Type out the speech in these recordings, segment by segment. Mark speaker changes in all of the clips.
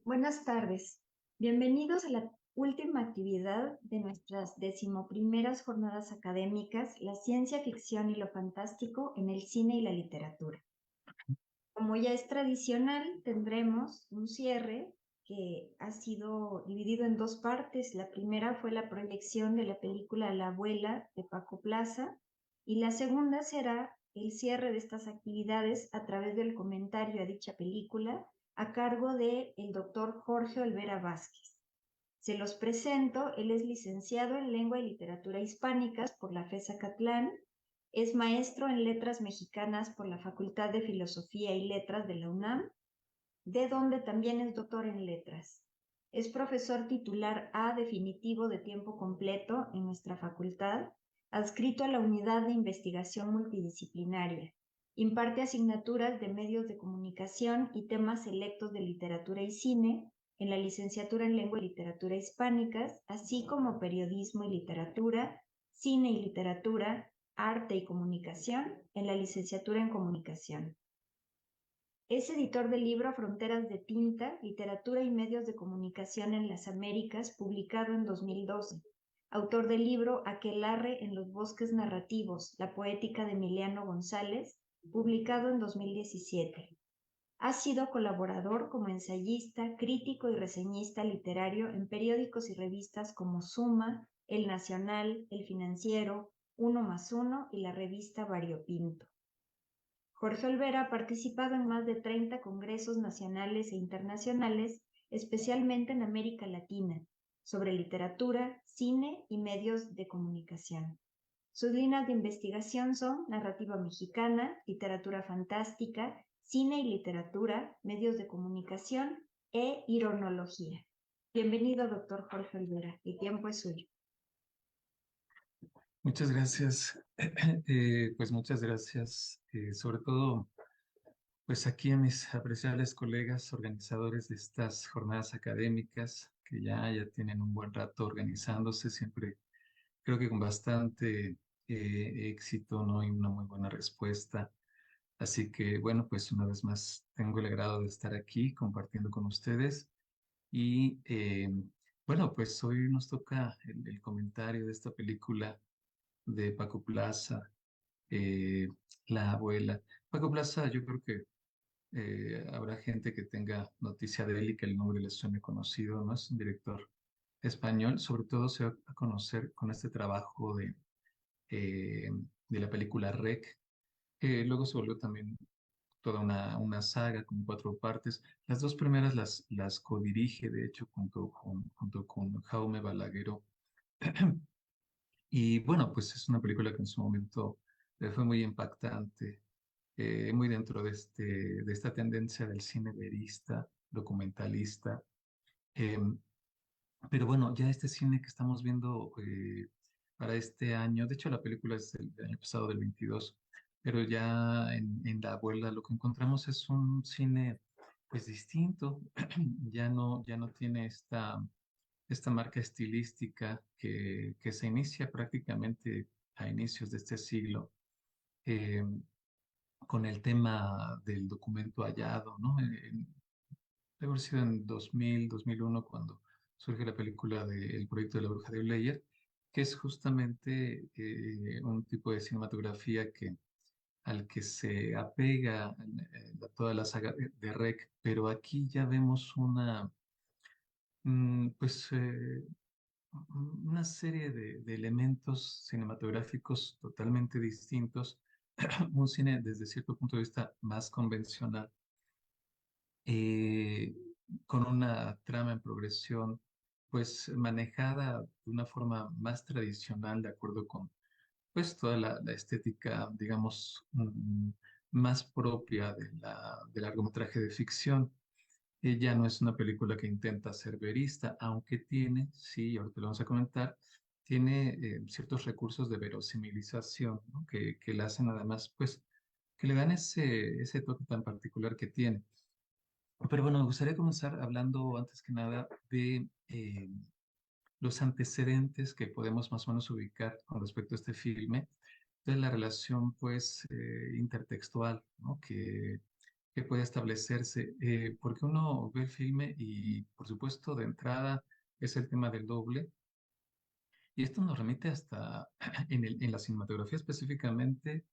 Speaker 1: Buenas tardes. Bienvenidos a la última actividad de nuestras decimoprimeras jornadas académicas, la ciencia ficción y lo fantástico en el cine y la literatura. Como ya es tradicional, tendremos un cierre que ha sido dividido en dos partes. La primera fue la proyección de la película La abuela de Paco Plaza y la segunda será el cierre de estas actividades a través del comentario a dicha película a cargo del doctor Jorge Olvera Vázquez. Se los presento, él es licenciado en Lengua y Literatura Hispánicas por la FES Acatlán, es maestro en Letras Mexicanas por la Facultad de Filosofía y Letras de la UNAM, de donde también es doctor en Letras. Es profesor titular A definitivo de tiempo completo en nuestra facultad, adscrito a la Unidad de Investigación Multidisciplinaria. Imparte asignaturas de medios de comunicación y temas selectos de literatura y cine en la licenciatura en Lengua y Literatura Hispánicas, así como periodismo y literatura, cine y literatura, arte y comunicación en la licenciatura en comunicación. Es editor del libro Fronteras de Tinta, Literatura y Medios de Comunicación en las Américas, publicado en 2012. Autor del libro Aquelarre en los bosques narrativos, la poética de Emiliano González, publicado en 2017. Ha sido colaborador como ensayista, crítico y reseñista literario en periódicos y revistas como Suma, El Nacional, El Financiero, Uno más Uno y la revista Variopinto. Jorge Olvera ha participado en más de 30 congresos nacionales e internacionales, especialmente en América Latina, sobre literatura, cine y medios de comunicación. Sus líneas de investigación son narrativa mexicana, literatura fantástica, cine y literatura, medios de comunicación e ironología. Bienvenido, doctor Jorge Olvera. El tiempo es suyo.
Speaker 2: Muchas gracias. Pues muchas gracias, sobre todo, pues aquí a mis apreciables colegas organizadores de estas jornadas académicas que ya tienen un buen rato organizándose, siempre creo que con bastante éxito, ¿no? Y una muy buena respuesta. Así que, bueno, pues una vez más tengo el agrado de estar aquí compartiendo con ustedes y, bueno, pues hoy nos toca el comentario de esta película de Paco Plaza, eh, La abuela. Paco Plaza, yo creo que habrá gente que tenga noticia de él y que el nombre le suene conocido, ¿no? Es un director español, sobre todo se va a conocer con este trabajo eh, de la película REC, que luego se volvió también toda una saga con cuatro partes. Las dos primeras las codirige, de hecho, junto con Jaume Balagueró. Y bueno, pues es una película que en su momento fue muy impactante, muy dentro de esta tendencia del cine verista, documentalista. Eh, pero bueno, ya este cine que estamos viendo para este año, de hecho la película es del año pasado, del 22, pero ya en La Abuela lo que encontramos es un cine pues distinto, ya no tiene esta marca estilística que se inicia prácticamente a inicios de este siglo, eh, con el tema del documento hallado, ¿no? Debe haber sido en 2000, 2001 cuando surge la película del proyecto de la Bruja de Blair, que es justamente un tipo de cinematografía al que se apega toda la saga de REC, pero aquí ya vemos pues una serie de elementos cinematográficos totalmente distintos, un cine desde cierto punto de vista más convencional, eh, con una trama en progresión, pues manejada de una forma más tradicional, de acuerdo con pues toda la estética, digamos, más propia del largometraje de ficción. Ella no es una película que intenta ser verista, aunque tiene, sí, ahorita lo vamos a comentar, tiene ciertos recursos de verosimilización, ¿no? Que la hacen además, pues, que le dan ese toque tan particular que tiene. Pero bueno, me gustaría comenzar hablando antes que nada de los antecedentes que podemos más o menos ubicar con respecto a este filme, de la relación, pues, intertextual, ¿no? Que que puede establecerse, porque uno ve el filme y, por supuesto, de entrada es el tema del doble, y esto nos remite hasta en la cinematografía específicamente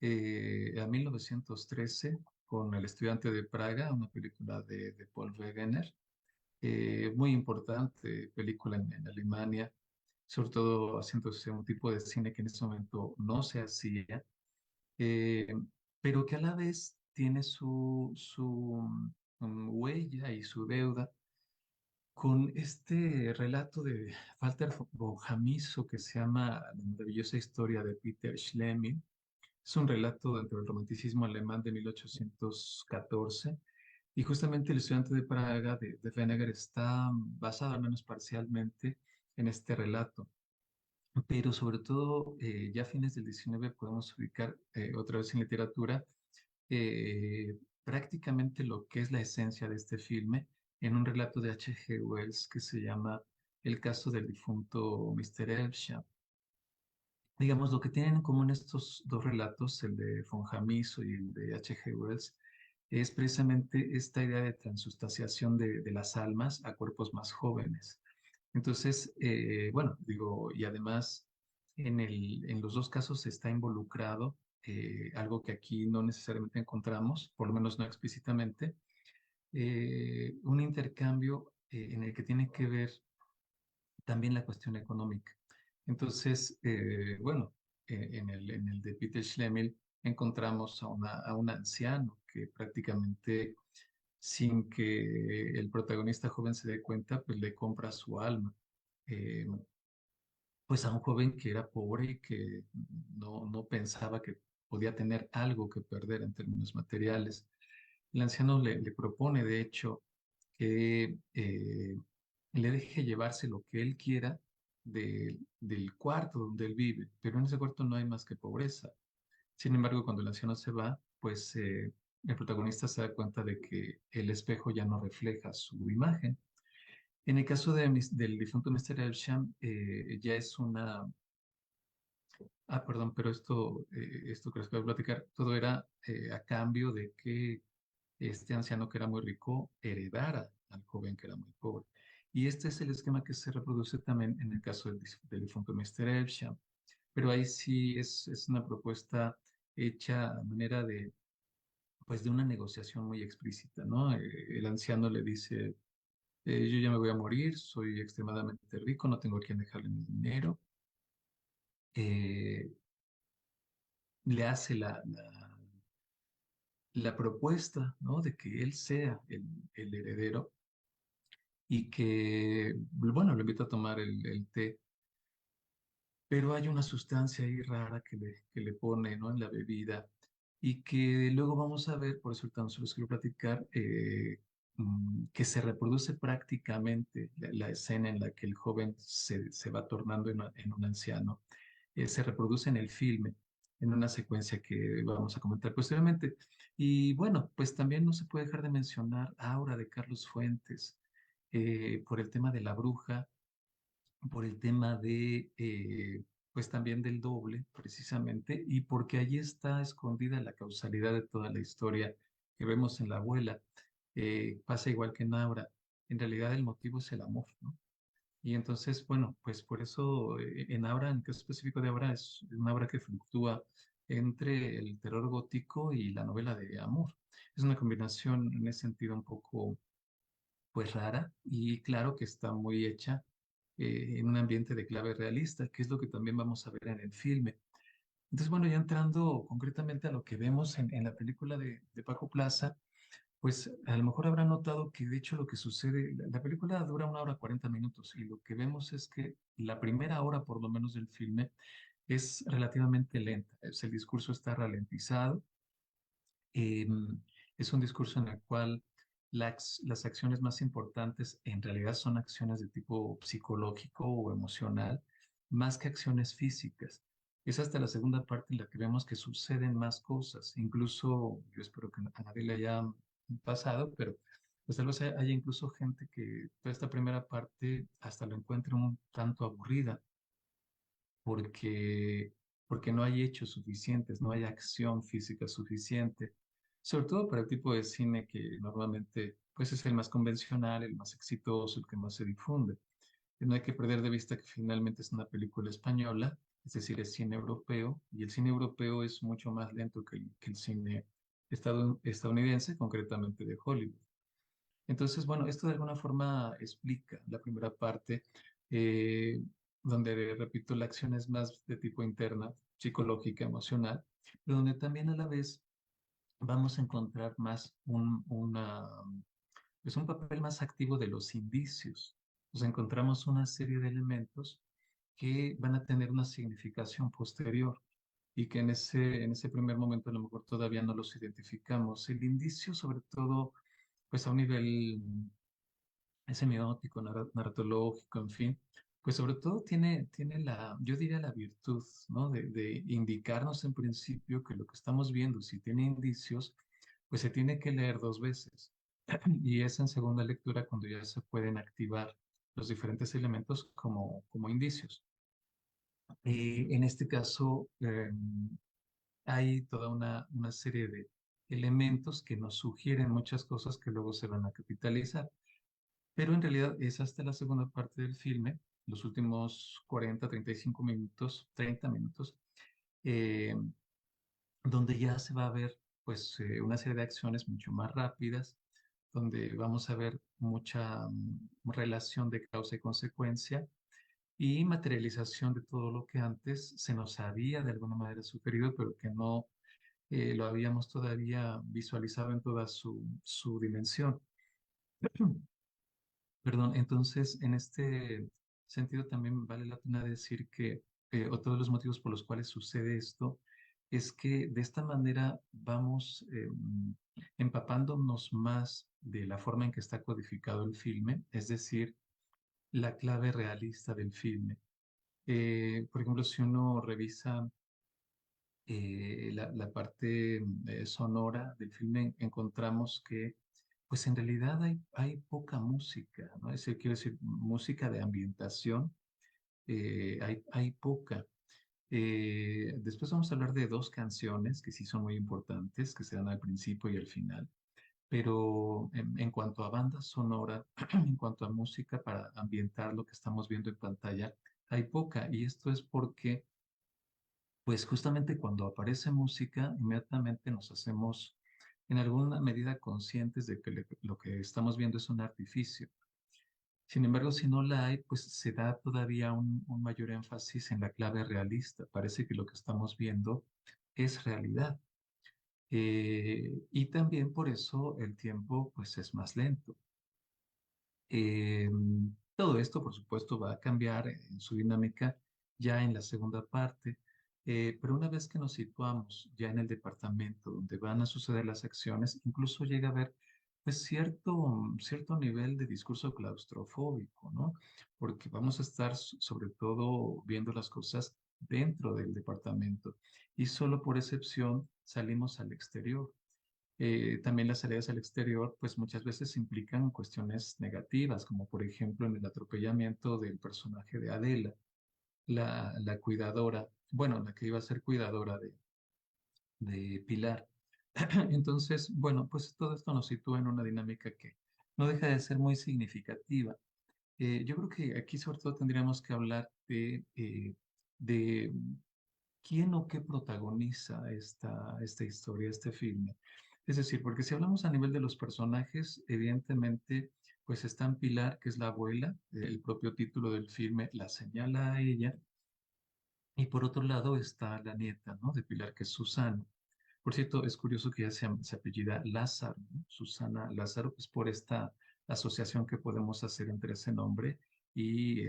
Speaker 2: a 1913 con El estudiante de Praga, una película de Paul Wegener, muy importante película en Alemania, sobre todo haciéndose un tipo de cine que en ese momento no se hacía, eh, pero que a la vez tiene su huella y su deuda con este relato de Walter von Jamiso que se llama La maravillosa historia de Peter Schlemihl. Es un relato dentro del romanticismo alemán de 1814 y justamente El estudiante de Praga de Venegar está basado al menos parcialmente en este relato. Pero sobre todo, ya a fines del 19 podemos ubicar otra vez en literatura prácticamente lo que es la esencia de este filme en un relato de H.G. Wells que se llama El caso del difunto Mr. Elsham. Digamos, lo que tienen en común estos dos relatos, el de von Jamiso y el de H.G. Wells, es precisamente esta idea de transustanciación de las almas a cuerpos más jóvenes. Entonces, bueno, digo, y además en los dos casos está involucrado algo que aquí no necesariamente encontramos, por lo menos no explícitamente, un intercambio en el que tiene que ver también la cuestión económica. Entonces, bueno, en el de Peter Schlemihl encontramos a un anciano que prácticamente sin que el protagonista joven se dé cuenta, pues le compra su alma. Eh, pues a un joven que era pobre y que no pensaba que podía tener algo que perder en términos materiales. El anciano le propone, de hecho, que le deje llevarse lo que él quiera del cuarto donde él vive, pero en ese cuarto no hay más que pobreza. Sin embargo, cuando el anciano se va, pues el protagonista se da cuenta de que el espejo ya no refleja su imagen. En el caso del difunto Mr. Elsham, ya es una... Ah, perdón, pero esto que les voy a platicar, todo era a cambio de que este anciano que era muy rico heredara al joven que era muy pobre. Y este es el esquema que se reproduce también en el caso del difunto Mr. Elsham. Pero ahí sí es una propuesta hecha a manera de, pues, de una negociación muy explícita, ¿no? El anciano le dice, yo ya me voy a morir, soy extremadamente rico, no tengo a quién dejarle mi dinero. Eh, Le hace la propuesta, ¿no? De que él sea el heredero y que, bueno, lo invita a tomar el té, pero hay una sustancia ahí rara que le pone, ¿no? En la bebida y que luego vamos a ver, por eso tan solo les quiero platicar, que se reproduce prácticamente la escena en la que el joven se va tornando en un anciano, se reproduce en el filme, en una secuencia que vamos a comentar posteriormente. Y bueno, pues también no se puede dejar de mencionar Aura de Carlos Fuentes, por el tema de la bruja, por el tema pues también del doble, precisamente, y porque allí está escondida la causalidad de toda la historia que vemos en la abuela. Pasa igual que en Aura. En realidad el motivo es el amor, ¿no? Y entonces, bueno, pues por eso en Aura, en el caso específico de Aura, es una obra que fluctúa entre el terror gótico y la novela de amor. Es una combinación en ese sentido un poco pues rara y claro que está muy hecha en un ambiente de clave realista, que es lo que también vamos a ver en el filme. Entonces, bueno, ya entrando concretamente a lo que vemos en la película de Paco Plaza, pues a lo mejor habrán notado que de hecho lo que sucede, la película dura 1 hora 40 minutos y lo que vemos es que la primera hora por lo menos del filme es relativamente lenta, el discurso está ralentizado, eh, es un discurso en el cual las acciones más importantes en realidad son acciones de tipo psicológico o emocional, más que acciones físicas. Es hasta la segunda parte en la que vemos que suceden más cosas. Incluso, yo espero que a nadie le haya pasado, pero pues tal vez haya incluso gente que toda esta primera parte hasta lo encuentre un tanto aburrida porque, porque no hay hechos suficientes, no hay acción física suficiente. sobre todo para el tipo de cine que normalmente pues es el más convencional, el más exitoso, el que más se difunde. No hay que perder de vista que finalmente es una película española, es decir, es cine europeo, y el cine europeo es mucho más lento que el cine estadounidense, concretamente de Hollywood. Entonces, bueno, esto de alguna forma explica la primera parte, eh, donde, repito, la acción es más de tipo interna, psicológica, emocional, pero donde también a la vez vamos a encontrar más pues un papel más activo de los indicios. Pues encontramos una serie de elementos que van a tener una significación posterior y que en ese primer momento a lo mejor todavía no los identificamos. El indicio, sobre todo, pues a un nivel semiótico, narratológico, en fin, pues sobre todo tiene yo diría la virtud, ¿no? De indicarnos en principio que lo que estamos viendo, si tiene indicios, pues se tiene que leer dos veces. Y es en segunda lectura cuando ya se pueden activar los diferentes elementos como indicios. En este caso, hay toda una serie de elementos que nos sugieren muchas cosas que luego se van a capitalizar. Pero en realidad es hasta la segunda parte del filme, los últimos 40, 35 minutos, 30 minutos, eh, donde ya se va a ver pues una serie de acciones mucho más rápidas, donde vamos a ver mucha relación de causa y consecuencia y materialización de todo lo que antes se nos había de alguna manera sugerido, pero que no lo habíamos todavía visualizado en toda su dimensión. Perdón, entonces en este sentido también vale la pena decir que otro de los motivos por los cuales sucede esto es que de esta manera vamos empapándonos más de la forma en que está codificado el filme, es decir, la clave realista del filme. Por ejemplo, si uno revisa la parte sonora del filme, encontramos que, pues en realidad hay poca música, ¿no? Es decir, quiero decir, música de ambientación, hay poca. Después vamos a hablar de dos canciones que sí son muy importantes, que se dan al principio y al final. Pero en cuanto a banda sonora, en cuanto a música para ambientar lo que estamos viendo en pantalla, hay poca. Y esto es porque pues justamente cuando aparece música, inmediatamente nos hacemos en alguna medida conscientes de que lo que estamos viendo es un artificio. Sin embargo, si no la hay, pues se da todavía un mayor énfasis en la clave realista. Parece que lo que estamos viendo es realidad. Y también por eso el tiempo pues es más lento. Eh, Todo esto, por supuesto, va a cambiar en su dinámica ya en la segunda parte, pero una vez que nos situamos ya en el departamento donde van a suceder las acciones, incluso llega a haber pues cierto nivel de discurso claustrofóbico, ¿no? Porque vamos a estar sobre todo viendo las cosas dentro del departamento y solo por excepción salimos al exterior. También las salidas al exterior, pues muchas veces implican cuestiones negativas, como por ejemplo en el atropellamiento del personaje de Adela, la cuidadora, bueno, la que iba a ser cuidadora de Pilar. Entonces, bueno, pues todo esto nos sitúa en una dinámica que no deja de ser muy significativa. Yo creo que aquí sobre todo tendríamos que hablar de quién o qué protagoniza esta historia, este filme. Es decir, porque si hablamos a nivel de los personajes, evidentemente, pues está en Pilar, que es la abuela, el propio título del filme la señala a ella, y por otro lado está la nieta, ¿no? De Pilar, que es Susana. Por cierto, es curioso que ella se apellida Lázaro, ¿no? Susana Lázaro, pues por esta asociación que podemos hacer entre ese nombre y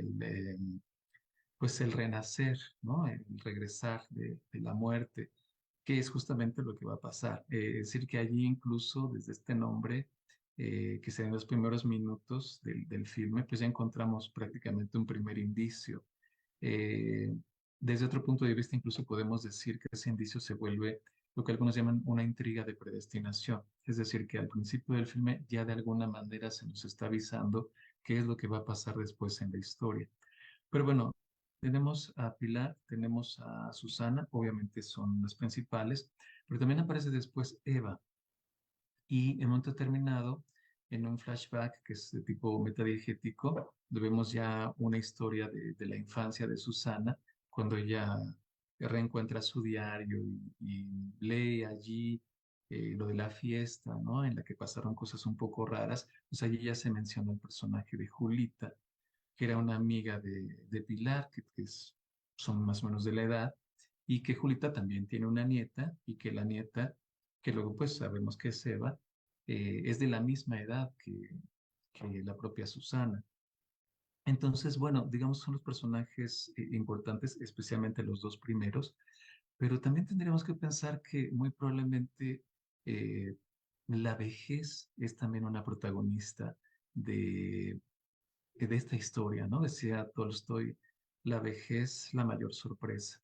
Speaker 2: pues el renacer, ¿no? El regresar de la muerte, que es justamente lo que va a pasar. Es decir, que allí incluso desde este nombre, que se da en los primeros minutos del filme, pues ya encontramos prácticamente un primer indicio. Eh, Desde otro punto de vista, incluso podemos decir que ese indicio se vuelve lo que algunos llaman una intriga de predestinación. Es decir, que al principio del filme ya de alguna manera se nos está avisando qué es lo que va a pasar después en la historia. Pero bueno, tenemos a Pilar, tenemos a Susana, obviamente son las principales, pero también aparece después Eva. Y en un momento determinado, en un flashback que es de tipo metadiegético, vemos ya una historia de la infancia de Susana, cuando ella reencuentra su diario y lee allí lo de la fiesta, ¿no? En la que pasaron cosas un poco raras. Pues allí ya se menciona el personaje de Julita, que era una amiga de Pilar, son más o menos de la edad, y que Julita también tiene una nieta, y que la nieta, que luego pues sabemos que es Eva, es de la misma edad que la propia Susana. Entonces, bueno, digamos, son los personajes importantes, especialmente los dos primeros, pero también tendríamos que pensar que muy probablemente eh, la vejez es también una protagonista de esta historia, ¿no? Decía Tolstoy, la vejez, la mayor sorpresa.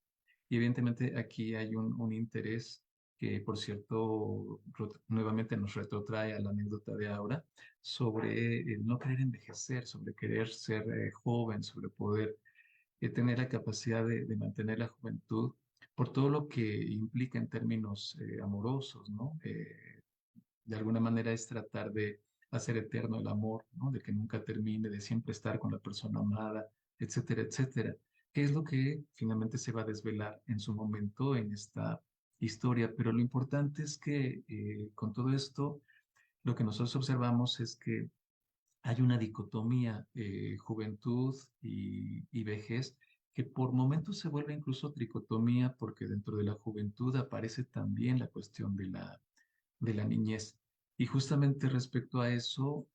Speaker 2: Y evidentemente aquí hay un interés que, por cierto, nuevamente nos retrotrae a la anécdota de Aura sobre el no querer envejecer, sobre querer ser joven, sobre poder tener la capacidad de mantener la juventud por todo lo que implica en términos amorosos, ¿no? De alguna manera es tratar de hacer eterno el amor, ¿no? De que nunca termine, de siempre estar con la persona amada, etcétera, etcétera. ¿Qué es lo que finalmente se va a desvelar en su momento en esta historia? Pero lo importante es que con todo esto, lo que nosotros observamos es que hay una dicotomía juventud y vejez que por momentos se vuelve incluso tricotomía porque dentro de la juventud aparece también la cuestión de la niñez. Y justamente respecto a eso,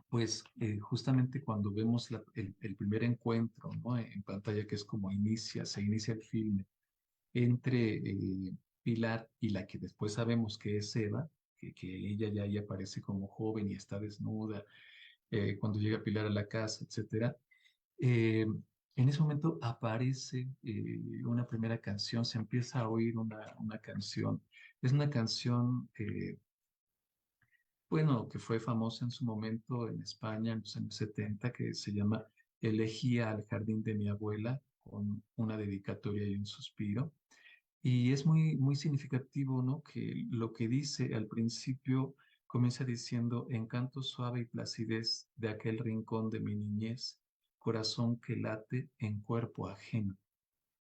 Speaker 2: pues justamente cuando vemos el primer encuentro, ¿no? En pantalla, que es como se inicia el filme entre Pilar y la que después sabemos que es Eva, que ella ya ahí aparece como joven y está desnuda, cuando llega Pilar a la casa, etcétera. Eh, en ese momento aparece una primera canción, se empieza a oír una canción. Es una canción bueno, que fue famosa en su momento en España en los años 70, que se llama Elegía al jardín de mi abuela, con una dedicatoria y un suspiro. Y es muy significativo, ¿no? Que lo que dice al principio comienza diciendo, encanto suave y placidez de aquel rincón de mi niñez, corazón que late en cuerpo ajeno.